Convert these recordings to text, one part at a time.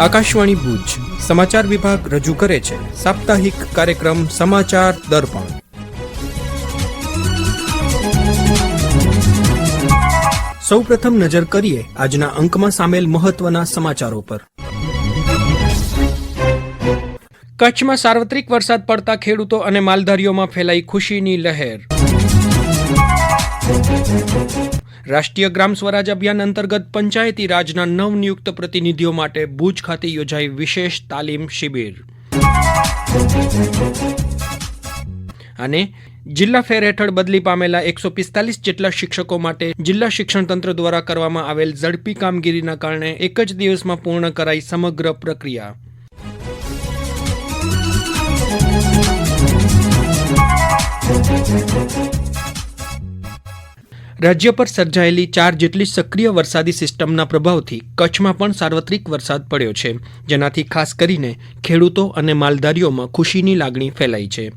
આકાશવાણી ભુજ સમાચાર વિભાગ રજૂ કરે છે સાપ્તાહિક કાર્યક્રમ સમાચાર દર્પણ. સૌપ્રથમ નજર કરીએ આજના અંકમાં સામેલ મહત્વના સમાચારો પર. કચ્છમાં સાર્વત્રિક વરસાદ પડતા ખેડૂતો અને માલધારીઓમાં ફેલાઈ ખુશીની લહેર. રાષ્ટ્રીય ગ્રામ સ્વરાજ અભિયાન અંતર્ગત પંચાયતી રાજના નવનિયુક્ત પ્રતિનિધિઓ માટે ભુજ ખાતે યોજાઈ વિશેષ તાલીમ શિબિર. અને જિલ્લા ફેર હેઠળ બદલી પામેલા 145 જેટલા શિક્ષકો માટે જિલ્લા શિક્ષણ તંત્ર દ્વારા કરવામાં આવેલ ઝડપી કામગીરીના કારણે એક જ દિવસમાં પૂર્ણ કરાઈ સમગ્ર પ્રક્રિયા. રાજ્ય પર સર્જાયેલી 4 જેટલી સક્રિય વરસાદી સિસ્ટમના પ્રભાવથી કચ્છમાં પણ સાર્વત્રિક વરસાદ પડ્યો છે, જેનાથી ખાસ કરીને ખેડૂતો અને માલધારીઓમાં ખુશીની લાગણી ફેલાઈ છે.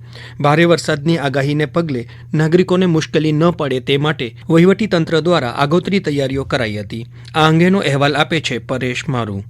ભારે વરસાદની આગાહીને પગલે નાગરિકોને મુશ્કેલી ન પડે તે માટે વહીવટીતંત્ર દ્વારા આગોતરી તૈયારીઓ કરાઈ હતી. આ અંગેનો અહેવાલ આપે છે પરેશ મારુ.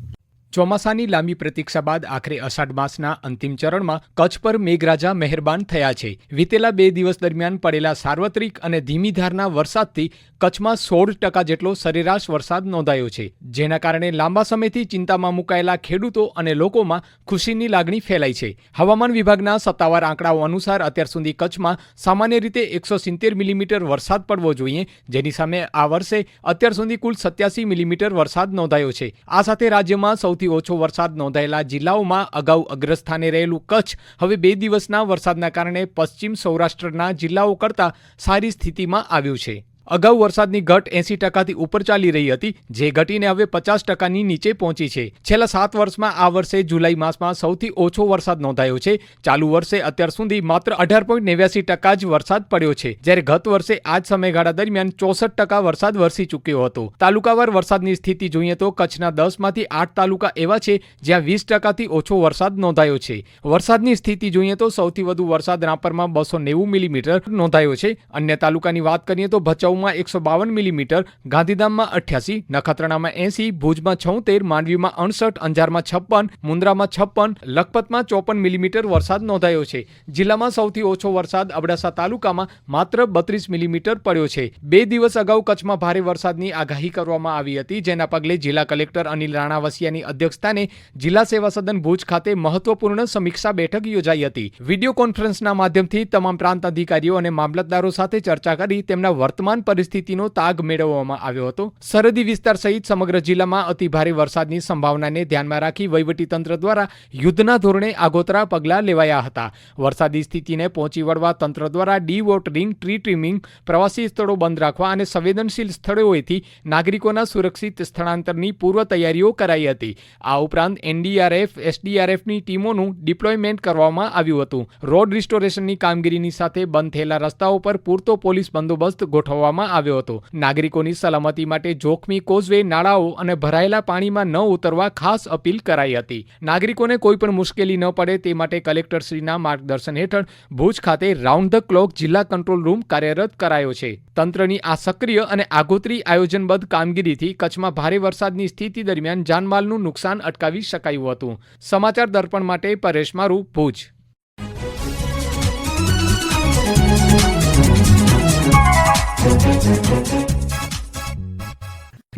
ચોમાસાની લાંબી પ્રતીક્ષા બાદ આખરે અષાઢ માસના અંતિમ ચરણમાં કચ્છ પર મેઘરાજા મહેરબાન થયા છે. વીતેલા 2 દિવસ દરમિયાન પડેલા સાર્વત્રિક અને ધીમી ધારના વરસાદથી કચ્છમાં 16% જેટલો સરેરાશ વરસાદ નોંધાયો છે, જેના કારણે લાંબા સમયથી ચિંતામાં મુકાયેલા ખેડૂતો અને લોકોમાં ખુશીની લાગણી ફેલાઈ છે. હવામાન વિભાગના સત્તાવાર આંકડાઓ અનુસાર અત્યાર સુધી કચ્છમાં સામાન્ય રીતે 170 મિલીમીટર વરસાદ પડવો જોઈએ, જેની સામે આ વર્ષે અત્યાર સુધી કુલ 87 મિલીમીટર વરસાદ નોંધાયો છે. આ સાથે રાજ્યમાં સૌથી ઓછો વરસાદ નોંધાયેલા જિલ્લાઓમાં અગાઉ અગ્રસ્થાને રહેલું કચ્છ હવે 2 દિવસના વરસાદના કારણે પશ્ચિમ સૌરાષ્ટ્રના જિલ્લાઓ કરતાં સારી સ્થિતિમાં આવ્યું છે. અગાઉ વરસાદની ઘટ 80%થી ઉપર ચાલી રહી હતી, જે ઘટીને હવે 50%ની નીચે પહોંચી છે. છેલ્લા 7 વર્ષમાં આ વર્ષે જુલાઈ માસમાં સૌથી ઓછો વરસાદ નોંધાયો છે. ચાલુ વર્ષે અત્યાર સુધી માત્ર 18.89% જ વરસાદ પડ્યો છે, જ્યારે ગત વર્ષે આ જ સમયગાળા દરમિયાન 64% વરસાદ વરસી ચૂક્યો હતો. તાલુકાવાર વરસાદની સ્થિતિ જોઈએ તો કચ્છના 10માંથી 8 તાલુકા એવા છે જ્યાં 20%થી ઓછો વરસાદ નોંધાયો છે. વરસાદની સ્થિતિ જોઈએ તો સૌથી વધુ વરસાદ રાપરમાં 290 મિલીમીટર નોંધાયો છે. અન્ય તાલુકાની વાત કરીએ તો ભચાઉ 152 મિલીમીટર, ગાંધીધામમાં 88, નખત્રાણામાં 80, ભુજમાં 76, માંડવીમાં 68, અંજારમાં 56, મુન્દ્રામાં 56, લખપતમાં 54 મિલીમીટર વરસાદ નોંધાયો છે. જિલ્લામાં સૌથી ઓછો વરસાદ અબડાસા તાલુકામાં માત્ર 32 મિલીમીટર પડ્યો છે. 2 દિવસ અગાઉ કચ્છમાં ભારે વરસાદની આગાહી કરવામાં આવી હતી, જેના પગલે જિલ્લા કલેક્ટર અનિલ રાણાવસિયાની અધ્યક્ષસ્થાને જિલ્લા સેવા સદન ભુજ ખાતે મહત્વપૂર્ણ સમીક્ષા બેઠક યોજાઈ હતી. વિડીયો કોન્ફરન્સના માધ્યમથી તમામ પ્રાંત અધિકારીઓ અને મામલતદારો સાથે ચર્ચા કરી તેમના વર્તમાન પરિસ્થિતિનો તાગ મેળવવામાં આવ્યો હતો. સરહદી વિસ્તાર સહિત સમગ્ર જિલ્લામાં અતિભારે વરસાદની સંભાવનાને ધ્યાનમાં રાખી વહીવટીતંત્ર દ્વારા યુદ્ધના ધોરણે આગોતરા પગલાં લેવાયા હતા. વરસાદી સ્થિતિને પહોંચી વળવા તંત્ર દ્વારા ડી વોટરિંગ, ટ્રી ટ્રીમિંગ, પ્રવાસી સ્થળો બંધ રાખવા અને સંવેદનશીલ સ્થળોએથી નાગરિકોના સુરક્ષિત સ્થળાંતરની પૂર્વ તૈયારીઓ કરાઈ હતી. આ ઉપરાંત એનડીઆરએફ, એસડીઆરએફની ટીમોનું ડિપ્લોયમેન્ટ કરવામાં આવ્યું હતું. રોડ રિસ્ટોરેશનની કામગીરીની સાથે બંધ થયેલા રસ્તાઓ પર પૂરતો પોલીસ બંદોબસ્ત ગોઠવવામાં આવ્યો હતો. નાગરિકોની સલામતી માટે જોખમી કોઝવે, નાળાઓ અને ભરાયેલા પાણીમાં ન ઉતરવા ખાસ અપીલ કરાઈ હતી. નાગરિકોને કોઈ પણ મુશ્કેલી ન પડે તે માટે કલેક્ટરશ્રીના માર્ગદર્શન હેઠળ ભુજ ખાતે રાઉન્ડ ધ ક્લોક જિલ્લા કંટ્રોલ રૂમ કાર્યરત કરાયો છે. તંત્રની આ સક્રિય અને આગોતરી આયોજનબદ્ધ કામગીરીથી કચ્છમાં ભારે વરસાદની સ્થિતિ દરમિયાન જાનમાલનું નુકસાન અટકાવી શકાયું હતું. સમાચાર દર્પણ માટે પરેશ મારુ, ભુજ.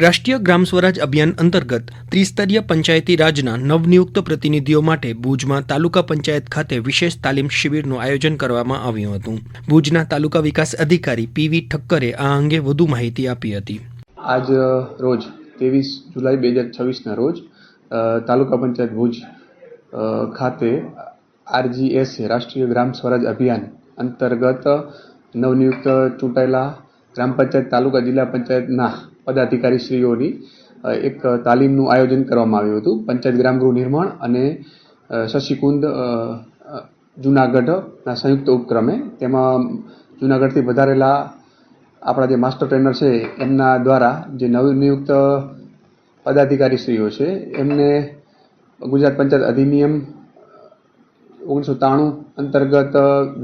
રાષ્ટ્રીય ગ્રામ સ્વરાજ અભિયાન અંતર્ગત ત્રિસ્તરીય પંચાયતી રાજના નવનિયુક્ત પ્રતિનિધિઓ માટે ભુજમાં તાલુકા પંચાયત ખાતે વિશેષ તાલીમ શિબિરનું આયોજન કરવામાં આવ્યું હતું. ભુજના તાલુકા વિકાસ અધિકારી પીવી ઠક્કરે આ અંગે વધુ માહિતી આપી હતી. આજ રોજ 23 જુલાઈ 2026ના રોજ તાલુકા પંચાયત ભુજ ખાતે RGS રાષ્ટ્રીય ગ્રામ સ્વરાજ અભિયાન અંતર્ગત નવનિયુક્ત ચૂંટાયેલા ગ્રામ પંચાયત, તાલુકા, જિલ્લા પંચાયતના પદાધિકારીશ્રીઓની એક તાલીમનું આયોજન કરવામાં આવ્યું હતું. પંચાયત ગ્રામગૃહ નિર્માણ અને શશિકુંડ જૂનાગઢના સંયુક્ત ઉપક્રમે. તેમાં જૂનાગઢથી વધારેલા આપણા જે માસ્ટર ટ્રેનર છે એમના દ્વારા જે નવનિયુક્ત પદાધિકારીશ્રીઓ છે એમને ગુજરાત પંચાયત અધિનિયમ 1993 અંતર્ગત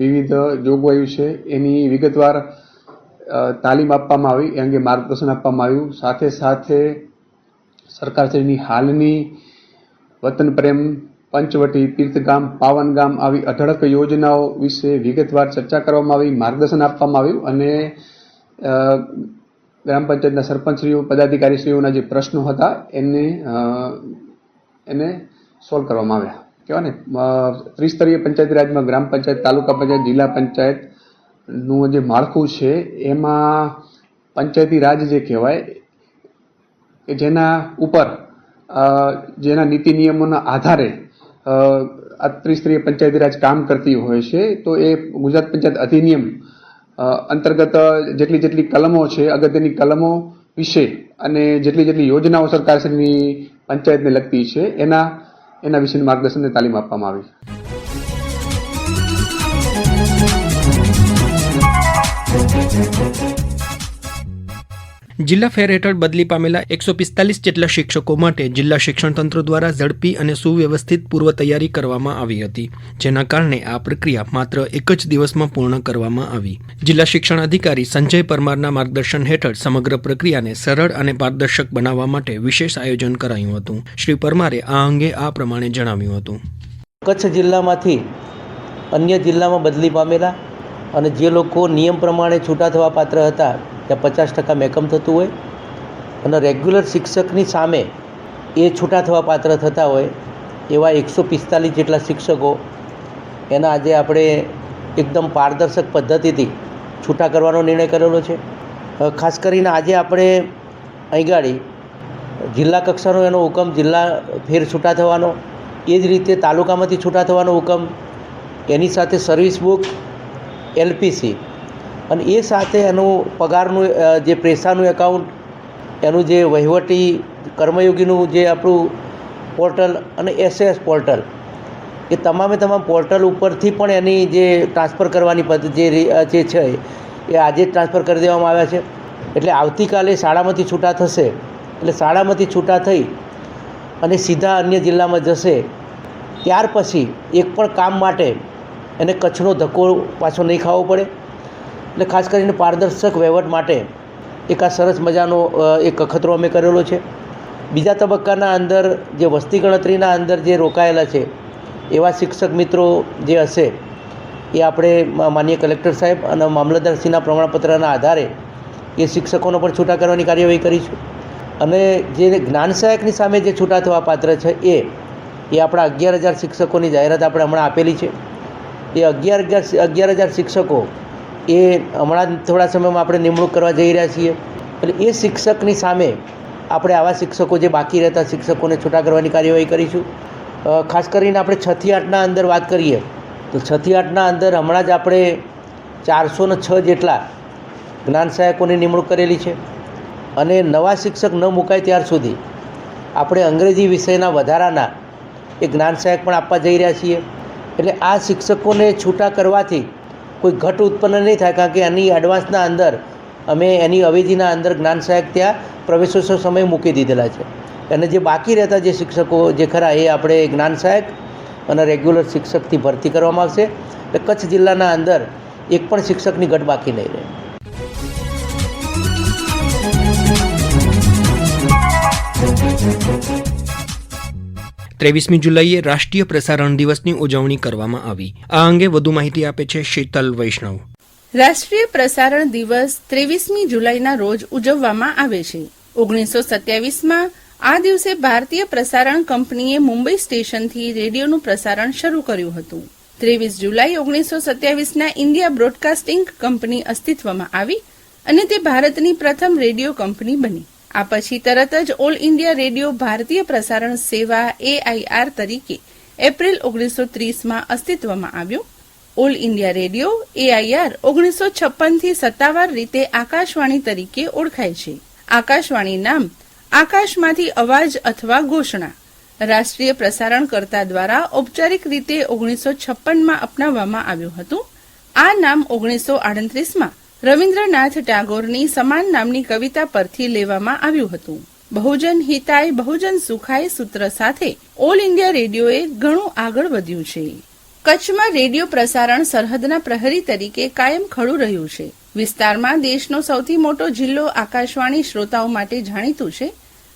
વિવિધ જોગવાઈઓ છે એની વિગતવાર તાલીમ આપવામાં આવી, એ અંગે માર્ગદર્શન આપવામાં આવ્યું. સાથે સાથે સરકારશ્રીની હાલની વતન પ્રેમ, પંચવટી, તીર્થગામ, પાવનગામ આવી અઢળક યોજનાઓ વિશે વિગતવાર ચર્ચા કરવામાં આવી, માર્ગદર્શન આપવામાં આવ્યું અને ગ્રામ પંચાયતના સરપંચશ્રીઓ, પદાધિકારીશ્રીઓના જે પ્રશ્નો હતા એને સોલ્વ કરવામાં આવ્યા. કહેવાય ને ત્રિસ્તરીય પંચાયતી રાજમાં ગ્રામ પંચાયત, તાલુકા પંચાયત, જિલ્લા પંચાયતનું જે માળખું છે એમાં પંચાયતી રાજ જે કહેવાય કે જેના ઉપર જેના નીતિ નિયમોના આધારે આ ત્રિસ્તરીય પંચાયતી રાજ કામ કરતી હોય છે, તો એ ગુજરાત પંચાયત અધિનિયમ અંતર્ગત જેટલી કલમો છે, અગત્યની કલમો વિશે અને જેટલી યોજનાઓ સરકારશ્રીની પંચાયતને લગતી છે એના વિશેની માર્ગદર્શનને તાલીમ આપવામાં આવી. જિલ્લા ફેર હેઠળ બદલી પામેલા 145 જેટલા શિક્ષકો માટે જિલ્લા શિક્ષણ તંત્ર દ્વારા ઝડપી અને સુવ્યવસ્થિત પૂર્વ તૈયારી કરવામાં આવી હતી, જેના કારણે આ પ્રક્રિયા માત્ર એક જ દિવસમાં પૂર્ણ કરવામાં આવી. જિલ્લા શિક્ષણ અધિકારી સંજય પરમારના માર્ગદર્શન હેઠળ સમગ્ર પ્રક્રિયાને સરળ અને પારદર્શક બનાવવા માટે વિશેષ આયોજન કરાયું હતું. શ્રી પરમારે આ અંગે આ પ્રમાણે જણાવ્યું હતું. કચ્છ જિલ્લામાંથી અન્ય જિલ્લામાં બદલી પામેલા અને જે લોકો નિયમ પ્રમાણે છૂટા થવા પાત્ર હતા ત્યાં 50% મેકમ થતું હોય અને રેગ્યુલર શિક્ષકની સામે એ છૂટા થવા પાત્ર થતા હોય એવા 145 જેટલા શિક્ષકો એના આજે આપણે એકદમ પારદર્શક પદ્ધતિથી છૂટા કરવાનો નિર્ણય કરેલો છે. ખાસ કરીને આજે આપણે અહીં ગાડી જિલ્લા કક્ષાનો એનો હુકમ જિલ્લા ફેર છૂટા થવાનો, એ જ રીતે તાલુકામાંથી છૂટા થવાનો હુકમ, એની સાથે સર્વિસ બુક, એલપીસી અને એ સાથે એનું પગારનું જે પ્રેસાનું એકાઉન્ટ, એનું જે વહીવટી કર્મયોગીનું જે આપણું પોર્ટલ અને એસએસ પોર્ટલ, એ તમામ પોર્ટલ ઉપરથી પણ એની જે ટ્રાન્સફર કરવાની પદ્ધતિ જે છે એ આજે ટ્રાન્સફર કરી દેવામાં આવ્યા છે. એટલે આવતીકાલે શાળામાંથી છૂટા થશે એટલે શાળામાંથી છૂટા થઈ અને સીધા અન્ય જિલ્લામાં જશે, ત્યાર પછી એક પણ કામ માટે એને કચ્છનો ધક્કો પાછો નહીં ખાવો પડે. એટલે ખાસ કરીને પારદર્શક વહીવટ માટે એક આ સરસ મજાનો એક અખતરો અમે કરેલો છે. બીજા તબક્કાના અંદર જે વસ્તી ગણતરીના અંદર જે રોકાયેલા છે એવા શિક્ષક મિત્રો જે હશે એ આપણે માનનીય કલેક્ટર સાહેબ અને મામલતદારશ્રીના પ્રમાણપત્રના આધારે એ શિક્ષકોનો પણ છૂટા કરવાની કાર્યવાહી કરીશું. અને જે જ્ઞાન સહાયકની સામે જે છૂટા થવા પાત્ર છે એ આપણા 11,000 શિક્ષકોની જાહેરાત આપણે હમણાં આપેલી છે. એ 11,000 શિક્ષકો એ હમણાં થોડા સમયમાં આપણે નિમણૂક કરવા જઈ રહ્યા છીએ. એટલે એ શિક્ષકની સામે આપણે આવા શિક્ષકો જે બાકી રહેતા શિક્ષકોને છૂટા કરવાની કાર્યવાહી કરીશું. ખાસ કરીને આપણે 6 થી 8ના અંદર વાત કરીએ તો 6 થી 8ના અંદર હમણાં જ આપણે 406 જેટલા જ્ઞાન સહાયકોની નિમણૂક કરેલી છે. અને નવા શિક્ષક ન મુકાય ત્યાર સુધી આપણે અંગ્રેજી વિષયના વધારાના એ જ્ઞાન સહાયક પણ આપવા જઈ રહ્યા છીએ. એટલે આ શિક્ષકોને છૂટા કરવાથી કોઈ ઘટ ઉત્પન્ન નહીં થાય, કારણ કે એની એડવાન્સના અંદર અમે એની અવેજીના અંદર જ્ઞાન સહાયક ત્યાં પ્રવેશોત્સવ સમય મૂકી દીધેલા છે. અને જે બાકી રહેતા જે શિક્ષકો જે ખરા એ આપણે જ્ઞાન સહાયક અને રેગ્યુલર શિક્ષકથી ભરતી કરવામાં આવશે. એટલે કચ્છ જિલ્લાના અંદર એક પણ શિક્ષકની ઘટ બાકી નહીં રહે. ત્રેવીસમી જુલાઈએ રાષ્ટ્રીય પ્રસારણ દિવસની ઉજવણી કરવામાં આવી. આ અંગે વધુ માહિતી આપે છે શીતલ વૈષ્ણવ. રાષ્ટ્રીય પ્રસારણ દિવસ 23મી જુલાઈના રોજ ઉજવવામાં આવે છે. 1927માં આ દિવસે ભારતીય પ્રસારણ કંપનીએ મુંબઈ સ્ટેશનથી રેડિયોનું પ્રસારણ શરૂ કર્યું હતું. 23 જુલાઈ 1927ના ઇન્ડિયા બ્રોડકાસ્ટિંગ કંપની અસ્તિત્વમાં આવી અને તે ભારતની પ્રથમ રેડિયો કંપની બની. આ પછી તરત જ ઓલ ઇન્ડિયા રેડિયો ભારતીય પ્રસારણ સેવા AIR તરીકે એપ્રિલ 1930માં અસ્તિત્વમાં આવ્યું. ઓલ ઇન્ડિયા રેડિયો AIR 1956થી સત્તાવાર રીતે આકાશવાણી તરીકે ઓળખાય છે. આકાશવાણી નામ આકાશમાંથી અવાજ અથવા ઘોષણા રાષ્ટ્રીય પ્રસારણકર્તા દ્વારા ઔપચારિક રીતે 1956માં અપનાવવામાં આવ્યું હતું. આ નામ 1938માં રવિન્દ્રનાથ ટાગોરની સમાન નામની કવિતા પરથી લેવામાં આવ્યું હતું. બહુજન હિતાય બહુજન સુખાય સૂત્ર સાથે ઓલ ઇન્ડિયા રેડિયોએ ઘણું આગળ વધ્યું છે. કચ્છમાં રેડિયો પ્રસારણ સરહદના પ્રહરી તરીકે કાયમ ખડું રહ્યું છે. વિસ્તારમાં દેશનો સૌથી મોટો જિલ્લો આકાશવાણી શ્રોતાઓ માટે જાણીતું છે.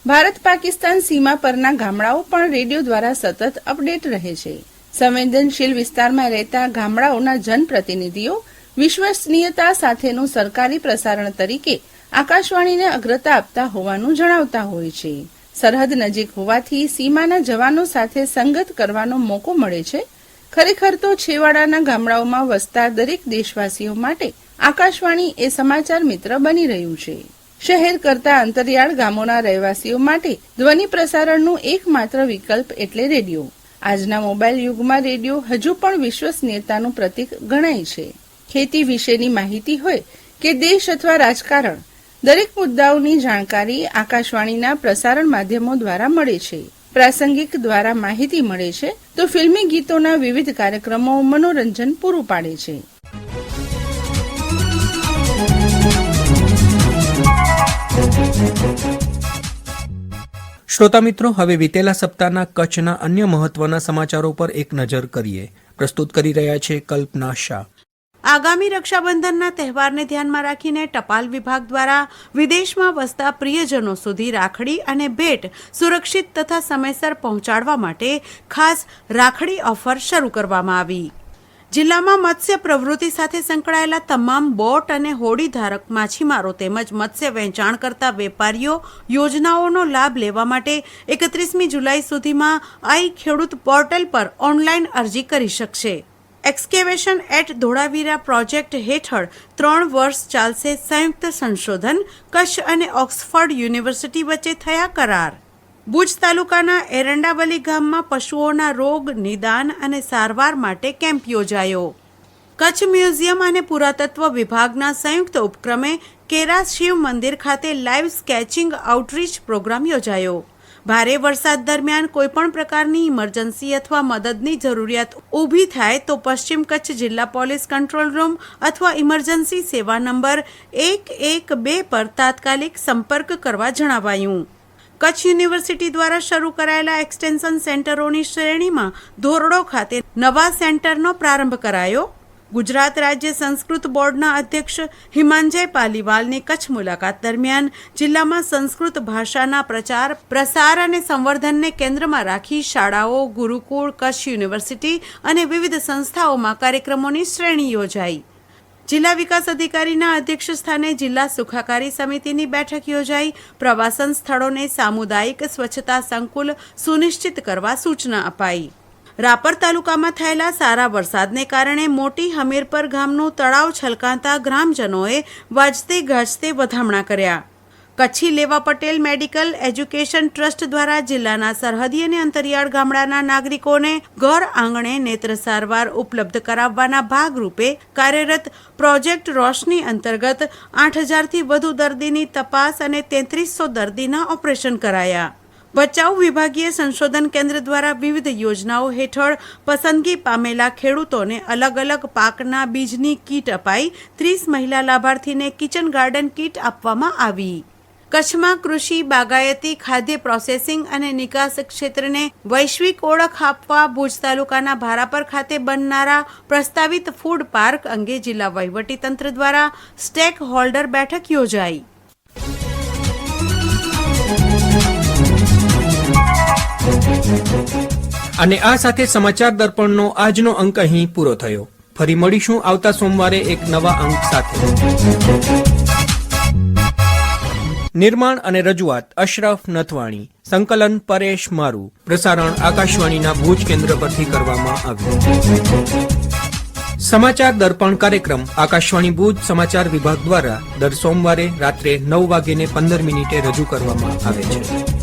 ભારત પાકિસ્તાન સીમા પરના ગામડાઓ પણ રેડિયો દ્વારા સતત અપડેટ રહે છે. સંવેદનશીલ વિસ્તારમાં રહેતા ગામડાઓના જનપ્રતિનિધિઓ વિશ્વસનીયતા સાથેનું સરકારી પ્રસારણ તરીકે આકાશવાણીને અગ્રતા આપતા હોવાનું જણાવતા હોય છે. સરહદ નજીક હોવાથી સીમાના જવાનો સાથે સંગત કરવાનો મોકો મળે છે. ખરેખર તો છેવાડાના ગામડાઓમાં વસતા દરેક દેશવાસીઓ માટે આકાશવાણી એ સમાચાર મિત્ર બની રહ્યું છે. શહેર કરતા અંતરિયાળ ગામોના રહેવાસીઓ માટે ધ્વનિ પ્રસારણનું એકમાત્ર વિકલ્પ એટલે રેડિયો. આજના મોબાઈલ યુગમાં રેડિયો હજુ પણ વિશ્વસનીયતાનું પ્રતીક ગણાય છે. ખેતી વિશેની માહિતી હોય કે દેશ અથવા રાજકારણ, દરેક મુદ્દાઓની જાણકારી આકાશવાણીના પ્રસારણ માધ્યમો દ્વારા મળે છે. પ્રાસંગિક દ્વારા માહિતી મળે છે તો ફિલ્મી ગીતોના વિવિધ કાર્યક્રમો મનોરંજન પૂરું પાડે છે. શ્રોતા મિત્રો, હવે વિતેલા સપ્તાહના કચ્છના અન્ય મહત્વના સમાચારો પર એક નજર કરીએ. પ્રસ્તુત કરી રહ્યા છે કલ્પના શાહ. આગામી રક્ષાબંધનના તહેવારને ધ્યાનમાં રાખીને ટપાલ વિભાગ દ્વારા વિદેશમાં વસતા પ્રિયજનો સુધી રાખડી અને ભેટ સુરક્ષિત તથા સમયસર પહોંચાડવા માટે ખાસ રાખડી ઓફર શરૂ કરવામાં આવી. જિલ્લામાં મત્સ્ય પ્રવૃત્તિ સાથે સંકળાયેલા તમામ બોટ અને હોડી ધારક માછીમારો તેમજ મત્સ્ય વેચાણ કરતા વેપારીઓ યોજનાઓનો લાભ લેવા માટે 31મી જુલાઈ સુધીમાં આઈ ખેડૂત પોર્ટલ પર ઓનલાઈન અરજી કરી શકશે. એક્સકેવેશન એટ ધોળાવીરા પ્રોજેક્ટ હેઠળ 3 વર્ષ ચાલશે સંયુક્ત સંશોધન. કચ્છ અને ઓક્સફર્ડ યુનિવર્સિટી વચ્ચે થયા કરાર. ભુજ તાલુકાના એરંડાવલી ગામમાં પશુઓના રોગ નિદાન અને સારવાર માટે કેમ્પ યોજાયો. કચ્છ મ્યુઝિયમ અને પુરાતત્વ વિભાગના સંયુક્ત ઉપક્રમે કેરા શિવ મંદિર ખાતે લાઈવ સ્કેચિંગ આઉટરીચ પ્રોગ્રામ યોજાયો. ભારે વરસાદ દરમિયાન કોઈપણ પ્રકારની ઇમરજન્સી અથવા મદદની જરૂરિયાત ઊભી થાય તો પશ્ચિમ કચ્છ જિલ્લા પોલીસ કંટ્રોલ રૂમ અથવા ઇમરજન્સી સેવા નંબર 112 પર તાત્કાલિક સંપર્ક કરવા જણાવાયું. કચ્છ યુનિવર્સિટી દ્વારા શરૂ કરાયેલા એક્સટેન્શન સેન્ટરોની શ્રેણીમાં ધોરડો ખાતે નવા સેન્ટરનો પ્રારંભ કરાયો. ગુજરાત રાજ્ય સંસ્કૃત બોર્ડના અધ્યક્ષ હિમાંજય પાલીવાલની કચ્છ મુલાકાત દરમિયાન જિલ્લામાં સંસ્કૃત ભાષાના પ્રચાર પ્રસાર અને સંવર્ધનને કેન્દ્રમાં રાખી શાળાઓ, ગુરુકુળ, કચ્છ યુનિવર્સિટી અને વિવિધ સંસ્થાઓમાં કાર્યક્રમોની શ્રેણી યોજાઈ. જિલ્લા વિકાસ અધિકારીના અધ્યક્ષ સ્થાને જિલ્લા સુખાકારી સમિતિની બેઠક યોજાઈ. પ્રવાસન સ્થળોને સામુદાયિક સ્વચ્છતા સંકુલ સુનિશ્ચિત કરવા સૂચના અપાઈ. રાપર તાલુકામાં થયેલા સારા વરસાદને કારણે મોટી હમીરપર ગામનું તળાવ છલકાતા ગ્રામજનોએ વાજતે ગાજતે વધામણા કર્યા. કચ્છી લેવા પટેલ મેડિકલ એજ્યુકેશન ટ્રસ્ટ દ્વારા જિલ્લાના સરહદી અને અંતરિયાળ ગામડાના નાગરિકોને ઘર આંગણે નેત્ર સારવાર ઉપલબ્ધ કરાવવાના ભાગરૂપે કાર્યરત પ્રોજેક્ટ રોશની અંતર્ગત 8000થી વધુ દર્દીની તપાસ અને 3300 દર્દીના ઓપરેશન કરાયા. ભચાઉ વિભાગીય સંશોધન કેન્દ્ર દ્વારા વિવિધ યોજનાઓ હેઠળ પસંદગી પામેલા ખેડૂતોને અલગ અલગ પાકના બીજની કીટ અપાઈ. 30 મહિલા લાભાર્થીને કિચન ગાર્ડન કીટ આપવામાં આવી. કચ્છમાં કૃષિ, બાગાયતી, ખાદ્ય પ્રોસેસિંગ અને નિકાસ ક્ષેત્રને વૈશ્વિક ઓળખ આપવા ભુજ તાલુકાના ભારાપર ખાતે બનનારા પ્રસ્તાવિત ફૂડ પાર્ક અંગે જિલ્લા વહીવટીતંત્ર દ્વારા સ્ટેક હોલ્ડર બેઠક યોજાઈ. અને આ સાથે સમાચાર દર્પણનો આજનો અંક અહીં પૂરો થયો. ફરી મળીશું આવતા સોમવારે એક નવા અંક સાથે. નિર્માણ અને રજૂઆત અશરફ નથવાણી, સંકલન પરેશ મારુ, પ્રસારણ આકાશવાણીના ભુજ કેન્દ્ર પરથી કરવામાં આવ્યું. સમાચાર દર્પણ કાર્યક્રમ આકાશવાણી ભુજ સમાચાર વિભાગ દ્વારા દર સોમવારે રાત્રે 9:15 રજૂ કરવામાં આવે છે.